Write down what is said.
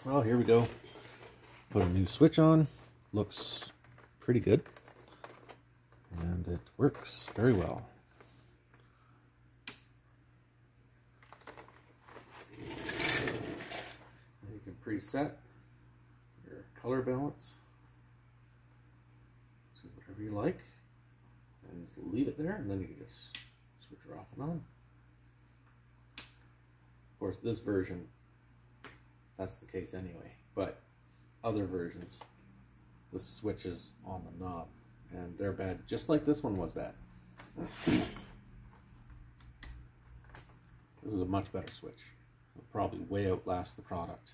Well, here we go. Put a new switch on. Looks pretty good. And it works very well. You can preset your color balance to whatever you like. And just leave it there, and then you can just switch her off and on. Of course, this version, that's the case anyway, but other versions, the switch is on the knob, and they're bad, just like this one was bad. This is a much better switch. It'll probably way outlast the product.